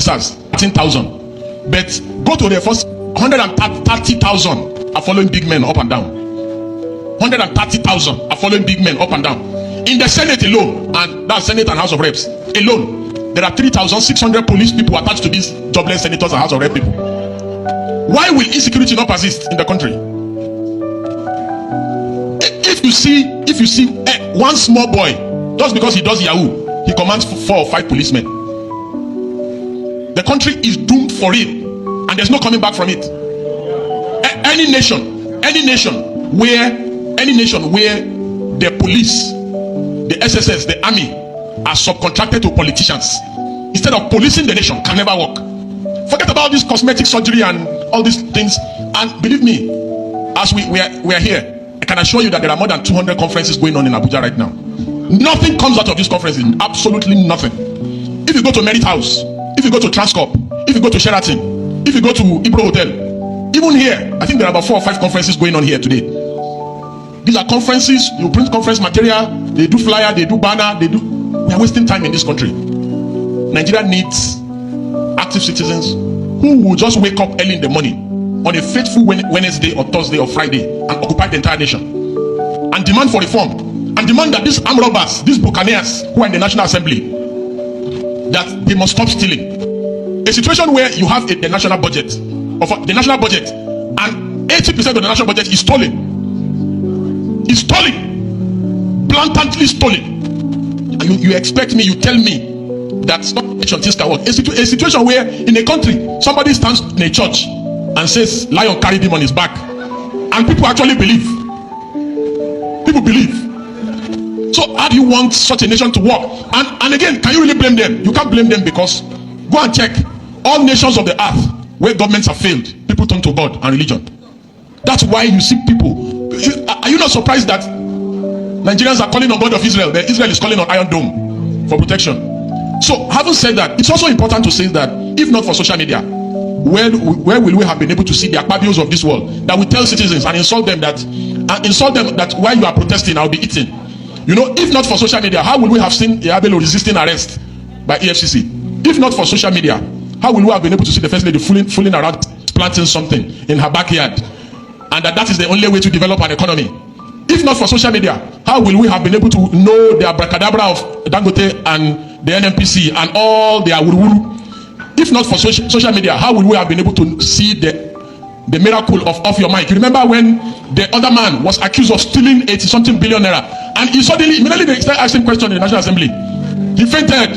officers, 13,000. But go to the first 130,000 are following big men up and down. 130,000 are following big men up and down. In the Senate alone, and that's Senate and House of Reps alone, there are 3,600 police people attached to these jobless senators and House of Rep people. Why will insecurity not persist in the country? If you see one small boy, just because he does Yahoo, he commands 4 or 5 policemen. The country is doomed for it, and there's no coming back from it. Any nation where the police, the SSS, the army are subcontracted to politicians instead of policing the nation can never work. Forget about this cosmetic surgery and all these things. And believe me, as we are here, I can assure you that there are more than 200 conferences going on in Abuja right now. Nothing comes out of these conferences. Absolutely nothing. If you go to Merit House, if you go to Transcorp, if you go to Sheraton, if you go to Ibro Hotel, even here, I think there are about 4 or 5 conferences going on here today. These are conferences. You print conference material, they do flyer, they do banner, we are wasting time in this country. Nigeria needs active citizens who will just wake up early in the morning on a faithful Wednesday or Thursday or Friday and occupy the entire nation and demand for reform, and demand that these armed robbers, these buccaneers who are in the National Assembly, that they must stop stealing. A situation where you have the national budget and 80% of the national budget is stolen. It's stolen, blatantly stolen. And you expect me, you tell me that stop things can work. A situation where in a country somebody stands in a church and says lion carried him on his back, and people actually believe. People believe. So how do you want such a nation to work? And again, can you really blame them? You can't blame them, because go and check all nations of the earth where governments have failed, people turn to God and religion. That's why you see people. Are you not surprised that Nigerians are calling on God of Israel, but Israel is calling on Iron Dome for protection? So having said that, it's also important to say that if not for social media, where will we have been able to see the akpabios of this world that will tell citizens and insult them that while you are protesting, I'll be eaten? You know, if not for social media, how will we have seen Yabelo resisting arrest by EFCC? If not for social media, how will we have been able to see the first lady fooling around planting something in her backyard, and that is the only way to develop an economy? If not for social media, how will we have been able to know the abracadabra of Dangote and the NNPC and all their wuru-wuru? If not for social media, how will we have been able to see the miracle of Off Your Mic? You remember when the other man was accused of stealing 80-something billion naira, and immediately they started asking questions in the National Assembly. He fainted.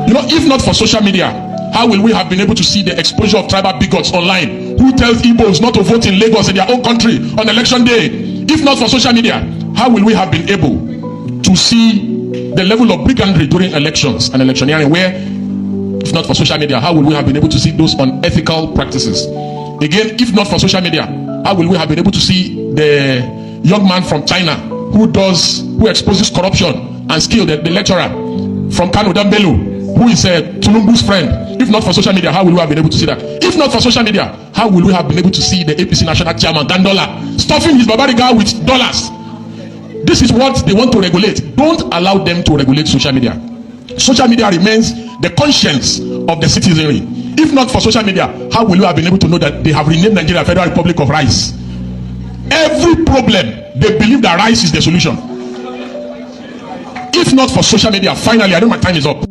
You know, if not for social media, how will we have been able to see the exposure of tribal bigots online who tells Igbos not to vote in Lagos in their own country on election day? If not for social media, how will we have been able to see the level of brigandry during elections and electioneering, where, if not for social media, how will we have been able to see those unethical practices? Again, if not for social media, how will we have been able to see the young man from China who exposes corruption and skill, the lecturer from Kano Dambelu, who is Tulumbu's friend? If not for social media, how will we have been able to see that? If not for social media, how will we have been able to see the APC national chairman Dandola stuffing his Babariga with dollars? This is what they want to regulate. Don't allow them to regulate social media. Social media remains the conscience of the citizenry. If not for social media, how will you have been able to know that they have renamed Nigeria Federal Republic of Rice? Every problem, they believe that rice is the solution. If not for social media, finally, I know my time is up.